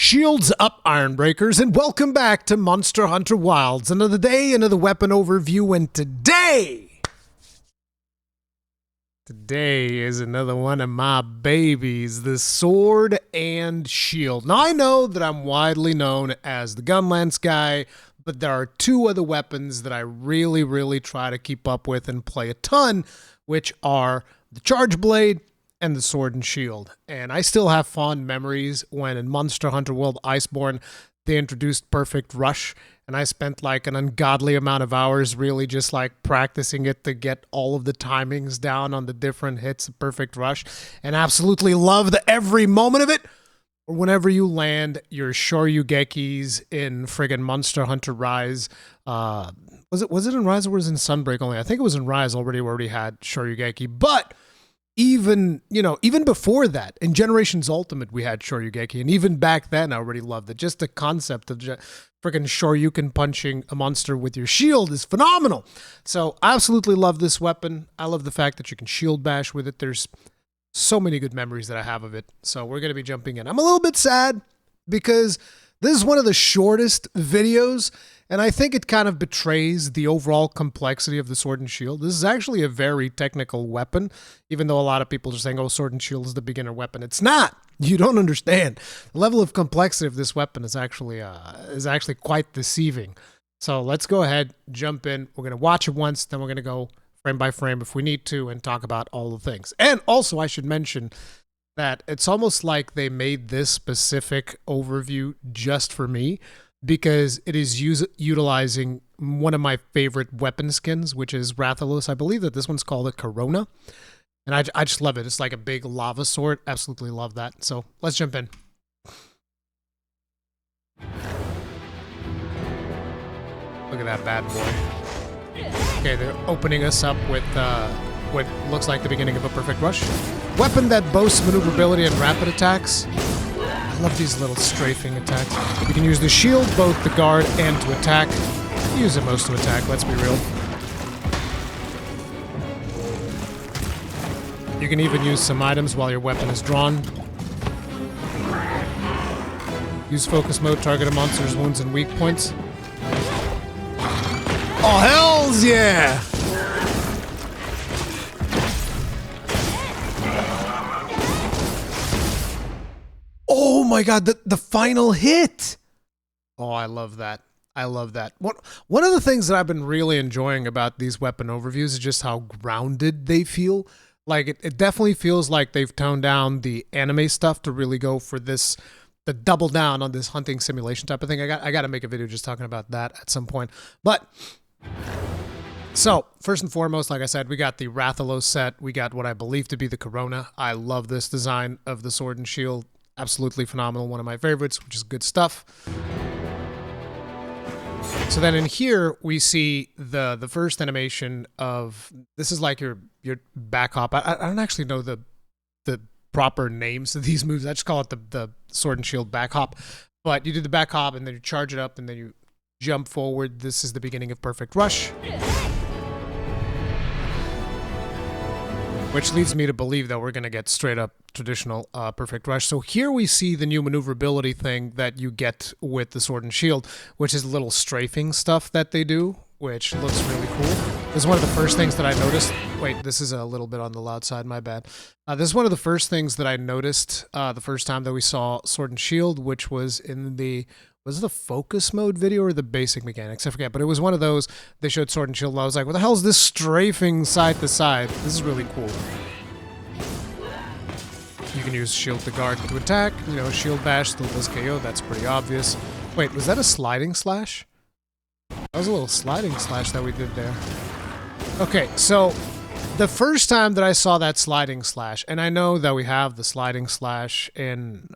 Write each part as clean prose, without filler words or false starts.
Shields up, Ironbreakers, and welcome back to Monster Hunter Wilds. Another day, another weapon overview, and today is another one of my babies, the Sword and Shield. Now, I know that I'm widely known as the Gunlance guy, but there are two other weapons that I really try to keep up with and play a ton, which are the Charge Blade and the Sword and Shield. And I still have fond memories when in Monster Hunter World Iceborne, they introduced Perfect Rush, and I spent like an ungodly amount of hours really just like practicing it to get all of the timings down on the different hits of Perfect Rush, and absolutely loved every moment of it. Or whenever you land your Shoryugekis in friggin' Monster Hunter Rise, was it in Rise or was it in Sunbreak only? I think it was in Rise already. We already had Shoryugeki, but even before that, in Generations Ultimate, we had Shoryugeki, and even back then, I already loved it. Just the concept of freaking Shoryuken punching a monster with your shield is phenomenal. So I absolutely love this weapon. I love the fact that you can shield bash with it. There's so many good memories that I have of it. So we're going to be jumping in. I'm a little bit sad because this is one of the shortest videos, and I think it kind of betrays the overall complexity of the Sword and Shield. This is actually a very technical weapon, even though a lot of people are saying, oh, Sword and Shield is the beginner weapon. It's not. You don't understand. The level of complexity of this weapon is actually quite deceiving. So let's go ahead, jump in. We're going to watch it once, then we're going to go frame by frame if we need to and talk about all the things. And also, I should mention that it's almost like they made this specific overview just for me, because it is utilizing one of my favorite weapon skins, which is Rathalos. I believe that this one's called a Corona. And I just love it. It's like a big lava sword. Absolutely love that. So let's jump in. Look at that bad boy. Okay, they're opening us up with what looks like the beginning of a Perfect Rush. Weapon that boasts maneuverability and rapid attacks. I love these little strafing attacks. You can use the shield both to guard and to attack. Use it most to attack, let's be real. You can even use some items while your weapon is drawn. Use focus mode, target a monster's wounds and weak points. Oh, hells yeah! Oh my god, the final hit! Oh, I love that. I love that. One of the things that I've been really enjoying about these weapon overviews is just how grounded they feel. Like, it definitely feels like they've toned down the anime stuff to really go for this, the double down on this hunting simulation type of thing. I got to make a video just talking about that at some point. But, so, first and foremost, like I said, we got the Rathalos set. We got what I believe to be the Corona. I love this design of the Sword and Shield. Absolutely phenomenal. One of my favorites, which is good stuff. So then in here, we see the first animation of, this is like your back hop. I don't actually know the proper names of these moves. I just call it the Sword and Shield back hop. But you do the back hop, and then you charge it up, and then you jump forward. This is the beginning of Perfect Rush. Which leads me to believe that we're going to get straight up traditional Perfect Rush. So here we see the new maneuverability thing that you get with the Sword and Shield, which is little strafing stuff that they do, which looks really cool. This is one of the first things that I noticed. Wait, this is a little bit on the loud side, my bad. This is one of the first things that I noticed the first time that we saw Sword and Shield, which was in the... Was it the focus mode video or the basic mechanics? I forget, but it was one of those. They showed Sword and Shield, and I was like, what the hell is this strafing side to side? This is really cool. You can use shield to guard to attack. You know, shield bash still does KO. That's pretty obvious. Wait, was that a sliding slash? That was a little sliding slash that we did there. Okay, so the first time that I saw that sliding slash, and I know that we have the sliding slash in...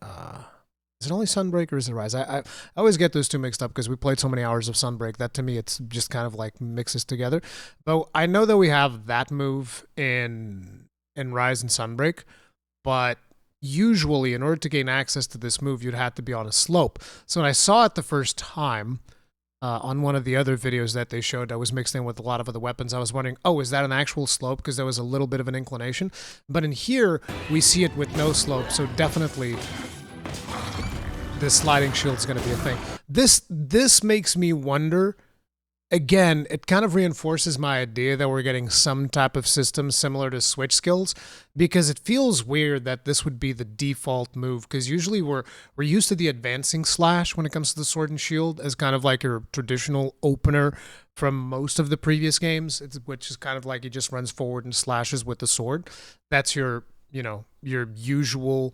Is it only Sunbreak or is it Rise? I always get those two mixed up because we played so many hours of Sunbreak that to me it's just kind of like mixes together. But I know that we have that move in Rise and Sunbreak, but usually in order to gain access to this move, you'd have to be on a slope. So when I saw it the first time on one of the other videos that they showed that was mixed in with a lot of other weapons, I was wondering, oh, is that an actual slope? Because there was a little bit of an inclination. But in here, we see it with no slope, so definitely this sliding shield is going to be a thing. This makes me wonder. Again, it kind of reinforces my idea that we're getting some type of system similar to switch skills, because it feels weird that this would be the default move, because usually we're used to the advancing slash when it comes to the sword and shield as kind of like your traditional opener from most of the previous games, which is kind of like he just runs forward and slashes with the sword. That's your usual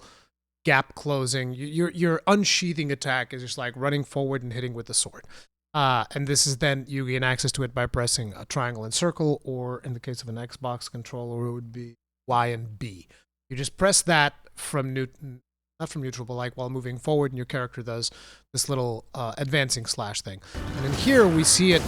gap closing. Your unsheathing attack is just like running forward and hitting with the sword. And this is then you gain access to it by pressing a triangle and circle, or in the case of an Xbox controller, it would be Y and B. You just press that from not from neutral, but like while moving forward, and your character does this little advancing slash thing. And then here we see it.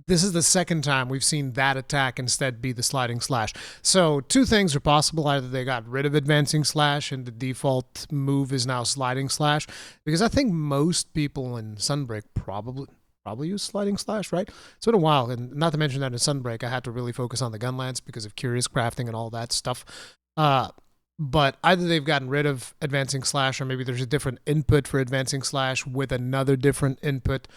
This is the second time we've seen that attack instead be the sliding slash. So two things are possible. Either they got rid of advancing slash and the default move is now sliding slash, because I think most people in Sunbreak probably use sliding slash, right? It's been a while, and not to mention that in Sunbreak, I had to really focus on the gun lance because of curious crafting and all that stuff. But either they've gotten rid of advancing slash, or maybe there's a different input for advancing slash with another different input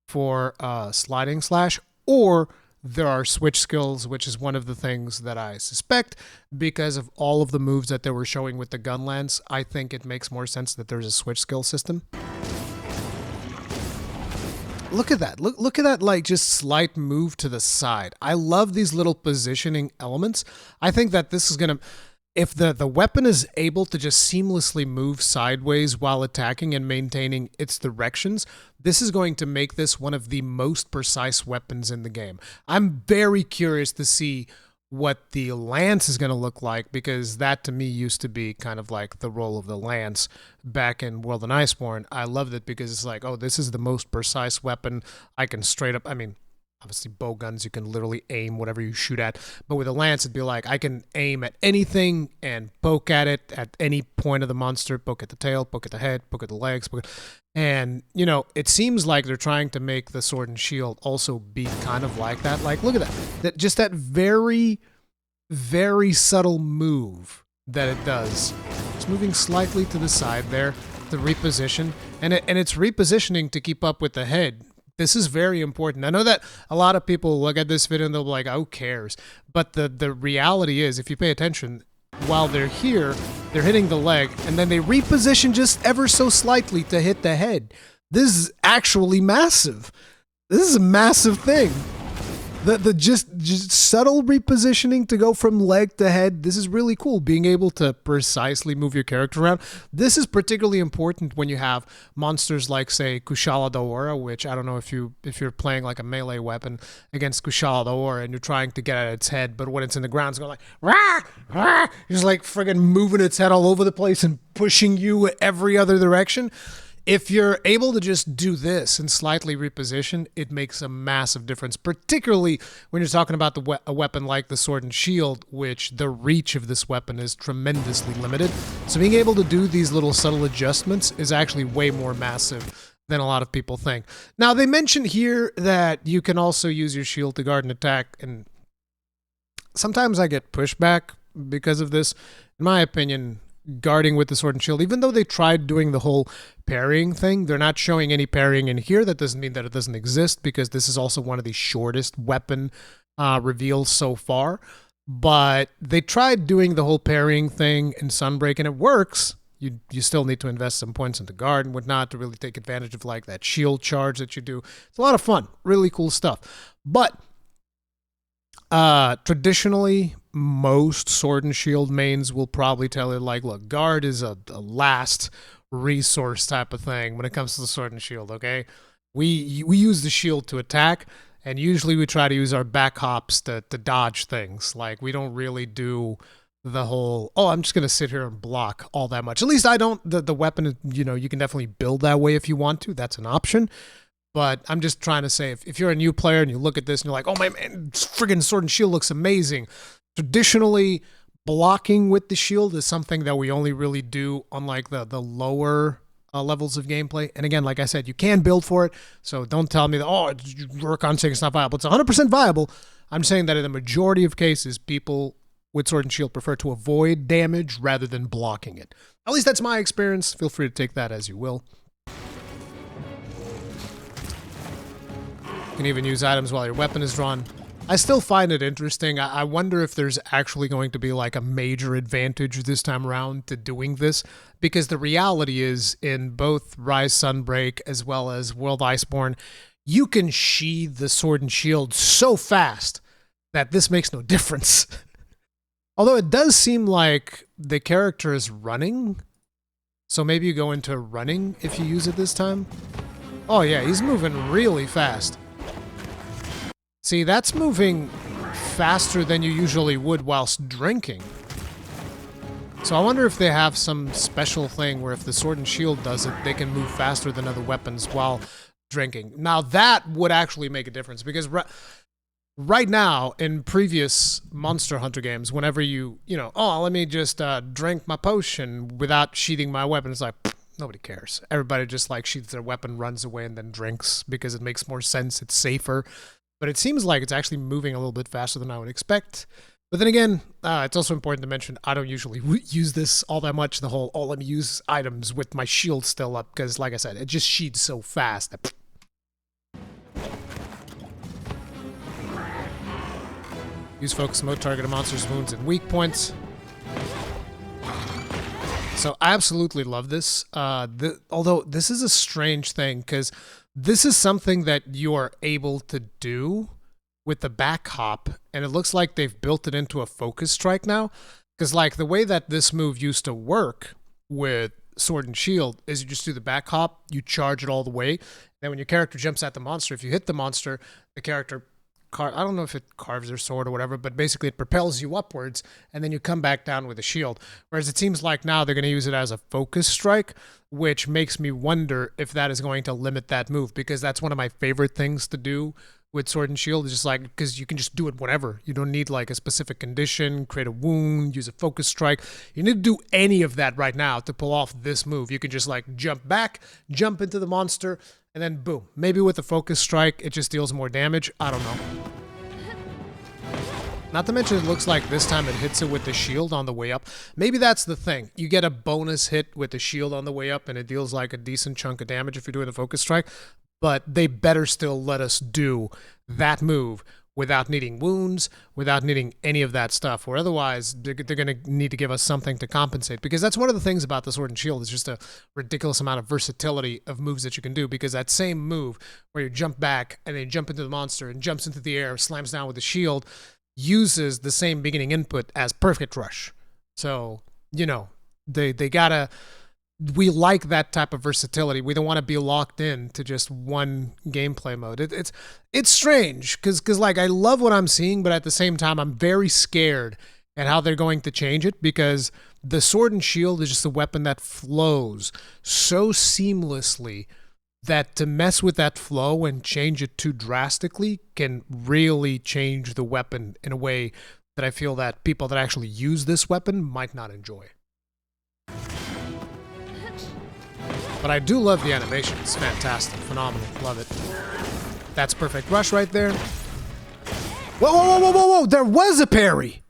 for sliding slash, or there are switch skills, which is one of the things that I suspect because of all of the moves that they were showing with the gun lance. I think it makes more sense that there's a switch skill system. Look at that. Look at that, like, just slight move to the side. I love these little positioning elements. I think that this is going to... If the weapon is able to just seamlessly move sideways while attacking and maintaining its directions, this is going to make this one of the most precise weapons in the game. I'm very curious to see what the lance is going to look like, because that to me used to be kind of like the role of the lance back in World and Iceborne. I loved it because it's like, oh, this is the most precise weapon. I can straight up, I mean, obviously bow guns, you can literally aim whatever you shoot at, but with a lance it'd be like I can aim at anything and poke at it at any point of the monster, poke at the tail, poke at the head, poke at the legs, and you know, it seems like they're trying to make the sword and shield also be kind of like that. Like, look at that just that very, very subtle move that it does. It's moving slightly to the side there to reposition, and it's repositioning to keep up with the head. This is very important. I know that a lot of people look at this video and they'll be like, oh, who cares? But the reality is, if you pay attention, while they're here, they're hitting the leg, and then they reposition just ever so slightly to hit the head. This is actually massive. This is a massive thing. The just subtle repositioning to go from leg to head, this is really cool. Being able to precisely move your character around. This is particularly important when you have monsters like, say, Kushala Daora, which I don't know if you're playing like a melee weapon against Kushala Daora and you're trying to get at its head, but when it's in the ground, it's going like, rah, rah, just like friggin' moving its head all over the place and pushing you every other direction. If you're able to just do this and slightly reposition, it makes a massive difference, particularly when you're talking about a weapon like the sword and shield, which the reach of this weapon is tremendously limited. So being able to do these little subtle adjustments is actually way more massive than a lot of people think. Now, they mentioned here that you can also use your shield to guard an attack, and sometimes I get pushback because of this. In my opinion, guarding with the sword and shield, even though they tried doing the whole parrying thing, they're not showing any parrying in here. That doesn't mean that it doesn't exist, because this is also one of the shortest weapon reveals so far. But they tried doing the whole parrying thing in Sunbreak, and it works. You still need to invest some points into guard and whatnot to really take advantage of like that shield charge that you do. It's a lot of fun, really cool stuff. But traditionally, most sword and shield mains will probably tell you, like, look, guard is a last resource type of thing when it comes to the sword and shield, okay? We use the shield to attack, and usually we try to use our back hops to dodge things. Like, we don't really do the whole, oh, I'm just going to sit here and block all that much. At least I don't. The weapon, you know, you can definitely build that way if you want to. That's an option. But I'm just trying to say, if you're a new player and you look at this and you're like, oh, my man, friggin' sword and shield looks amazing. Traditionally, blocking with the shield is something that we only really do on like the lower levels of gameplay. And again, like I said, you can build for it. So don't tell me that, oh, Rurikhan saying it's not viable. It's 100% viable. I'm saying that in the majority of cases, people with sword and shield prefer to avoid damage rather than blocking it. At least that's my experience. Feel free to take that as you will. You can even use items while your weapon is drawn. I still find it interesting. I wonder if there's actually going to be like a major advantage this time around to doing this, because the reality is in both Rise Sunbreak as well as World Iceborne, you can sheathe the sword and shield so fast that this makes no difference. Although it does seem like the character is running, so maybe you go into running if you use it this time. Oh yeah, he's moving really fast. See, that's moving faster than you usually would whilst drinking. So I wonder if they have some special thing where if the sword and shield does it, they can move faster than other weapons while drinking. Now that would actually make a difference, because right now in previous Monster Hunter games, whenever you know, oh, let me just drink my potion without sheathing my weapon, it's like, nobody cares. Everybody just like sheaths their weapon, runs away, and then drinks because it makes more sense, it's safer. But it seems like it's actually moving a little bit faster than I would expect. But then again, it's also important to mention I don't usually use this all that much, the whole, oh, let me use items with my shield still up, because like I said, it just sheathes so fast that... Use focus mode, target a monster's wounds and weak points. So I absolutely love this. Although this is a strange thing, because this is something that you are able to do with the back hop, and it looks like they've built it into a focus strike now. Because like the way that this move used to work with sword and shield is you just do the back hop, you charge it all the way, then when your character jumps at the monster, if you hit the monster, the character... I don't know if it carves their sword or whatever, but basically it propels you upwards, and then you come back down with a shield. Whereas it seems like now they're going to use it as a focus strike, which makes me wonder if that is going to limit that move, because that's one of my favorite things to do with sword and shield. Is just like, because you can just do it whenever. You don't need like a specific condition, create a wound, use a focus strike. You need to do any of that right now to pull off this move. You can just like jump back, jump into the monster, and then boom. Maybe with a focus strike, it just deals more damage. I don't know. Not to mention, it looks like this time it hits it with the shield on the way up. Maybe that's the thing. You get a bonus hit with the shield on the way up, and it deals like a decent chunk of damage if you're doing a focus strike. But they better still let us do that move without needing wounds, without needing any of that stuff, or otherwise they're going to need to give us something to compensate, because that's one of the things about the sword and shield is just a ridiculous amount of versatility of moves that you can do, because that same move where you jump back and then you jump into the monster and jumps into the air, slams down with the shield, uses the same beginning input as Perfect Rush. So, you know, they gotta... We like that type of versatility. We don't want to be locked in to just one gameplay mode. It's strange because like I love what I'm seeing, but at the same time I'm very scared at how they're going to change it, because the sword and shield is just a weapon that flows so seamlessly that to mess with that flow and change it too drastically can really change the weapon in a way that I feel that people that actually use this weapon might not enjoy. But I do love the animation. It's fantastic. Phenomenal. Love it. That's Perfect Rush right there. Whoa, whoa, whoa, whoa, whoa, whoa! There was a parry!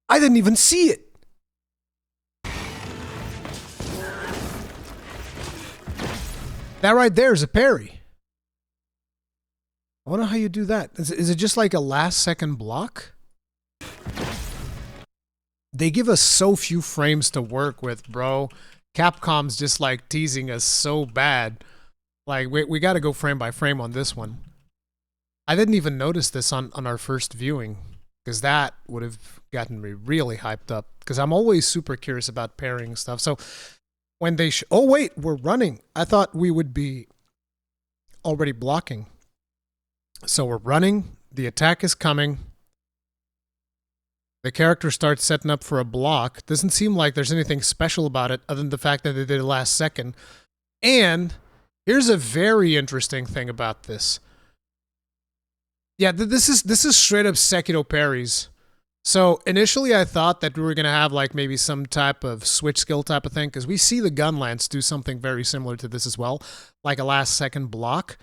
I didn't even see it! That right there is a parry. I wonder how you do that. Is it just like a last second block? They give us so few frames to work with, bro. Capcom's just like teasing us so bad. Like, we got to go frame by frame on this one. I didn't even notice this on our first viewing, because that would have gotten me really hyped up, because I'm always super curious about pairing stuff. So when they... oh, wait, we're running. I thought we would be already blocking. So we're running. The attack is coming. The character starts setting up for a block. Doesn't seem like there's anything special about it other than the fact that they did it last second. And here's a very interesting thing about this. Yeah, this is straight up Sekiro parries. So initially I thought that we were going to have like maybe some type of switch skill type of thing, because we see the Gunlance do something very similar to this as well, like a last second block.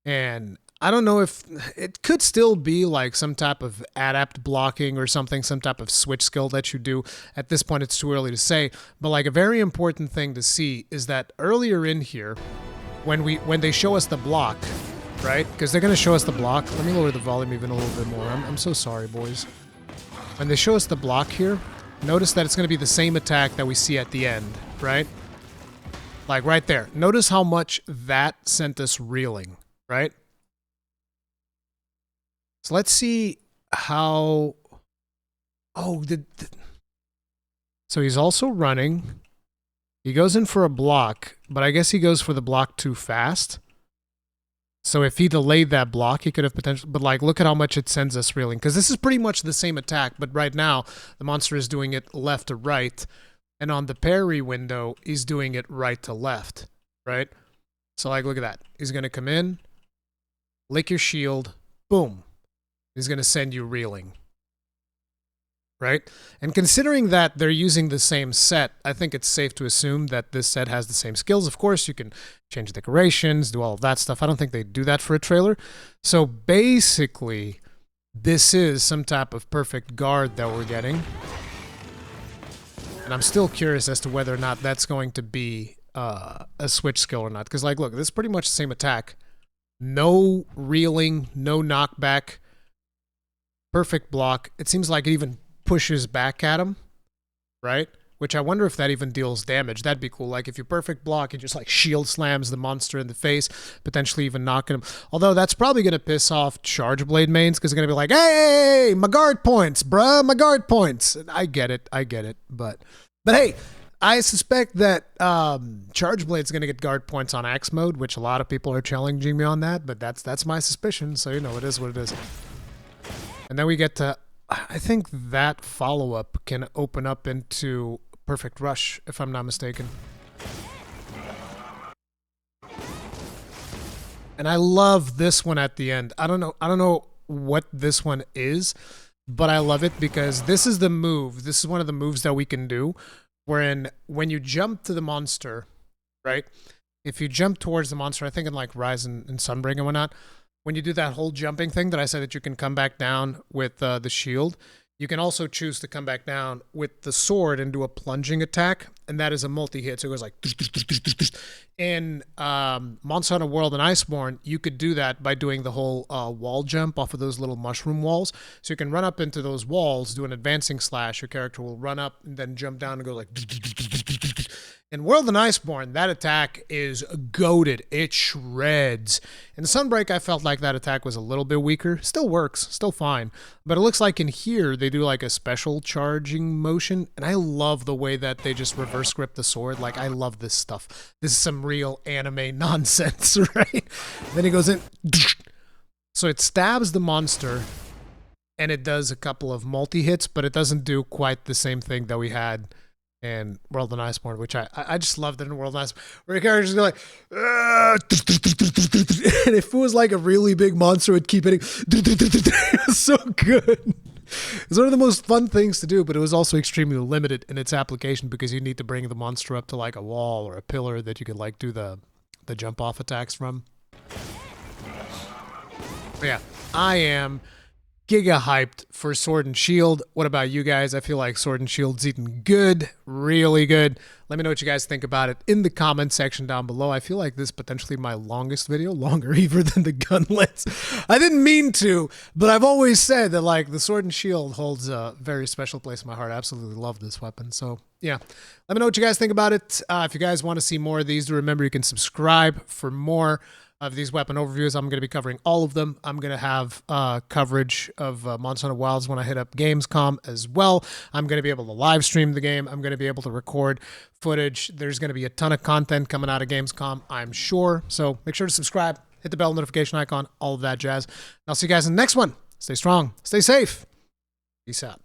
And I don't know if it could still be like some type of adapt blocking or something, some type of switch skill that you do. At this point, it's too early to say. But like a very important thing to see is that earlier in here, when they show us the block, right? Because they're going to show us the block. Let me lower the volume even a little bit more. I'm so sorry, boys. When they show us the block here, notice that it's going to be the same attack that we see at the end, right? Like right there. Notice how much that sent us reeling, right? So let's see how... Oh, so he's also running. He goes in for a block, but I guess he goes for the block too fast. So if he delayed that block, he could have potentially... But like, look at how much it sends us reeling. Because this is pretty much the same attack, but right now, the monster is doing it left to right. And on the parry window, he's doing it right to left, right? So like, look at that. He's going to come in, lick your shield, boom. He's going to send you reeling. Right? And considering that they're using the same set, I think it's safe to assume that this set has the same skills. Of course, you can change decorations, do all of that stuff. I don't think they do that for a trailer. So basically, this is some type of perfect guard that we're getting. And I'm still curious as to whether or not that's going to be a switch skill or not. Because, like, look, this is pretty much the same attack. No reeling, no knockback. Perfect block. It seems like it even pushes back at him, right? Which I wonder if that even deals damage. That'd be cool. Like if you perfect block, it just like shield slams the monster in the face, potentially even knocking him. Although that's probably going to piss off Charge Blade mains because they're going to be like, hey, my guard points, bruh, my guard points. And I get it. But hey, I suspect that Charge Blade's going to get guard points on Axe mode, which a lot of people are challenging me on that, but that's my suspicion. So, you know, it is what it is. And then we get to... I think that follow-up can open up into Perfect Rush, if I'm not mistaken. And I love this one at the end. I don't know what this one is, but I love it because this is the move. This is one of the moves that we can do, wherein when you jump to the monster, right? If you jump towards the monster, I think in like Rise and Sunbreak and whatnot, when you do that whole jumping thing that I said that you can come back down with the shield, you can also choose to come back down with the sword and do a plunging attack, and that is a multi-hit, so it goes like... In Monster Hunter World and Iceborne, you could do that by doing the whole wall jump off of those little mushroom walls. So you can run up into those walls, do an advancing slash, your character will run up and then jump down and go like... In World and Iceborne, that attack is goated. It shreds. In Sunbreak, I felt like that attack was a little bit weaker. Still works, still fine. But it looks like in here, they do like a special charging motion. And I love the way that they just reverse grip the sword. Like, I love this stuff. This is some real anime nonsense, right? Then he goes in. So it stabs the monster. And it does a couple of multi-hits, but it doesn't do quite the same thing that we had and World and Iceborne, which I just loved it in World and Iceborne, where the characters go like, and if it was like a really big monster, it would keep hitting. It was so good. It's one of the most fun things to do, but it was also extremely limited in its application because you need to bring the monster up to like a wall or a pillar that you could like do the jump off attacks from. But yeah, I am giga hyped for Sword and Shield. What about you guys? I feel like Sword and Shield's eating good, really good. Let me know what you guys think about it in the comment section down below. I feel like this is potentially my longest video, longer even than the Gunlets. I didn't mean to, but I've always said that like the Sword and Shield holds a very special place in my heart. I absolutely love this weapon. So yeah, let me know what you guys think about it. If you guys want to see more of these, do remember you can subscribe for more of these weapon overviews. I'm going to be covering all of them. I'm going to have coverage of Monster Hunter Wilds when I hit up Gamescom as well. I'm going to be able to live stream the game. I'm going to be able to record footage. There's going to be a ton of content coming out of Gamescom, I'm sure. So make sure to subscribe, hit the bell notification icon, all of that jazz. And I'll see you guys in the next one. Stay strong, stay safe. Peace out.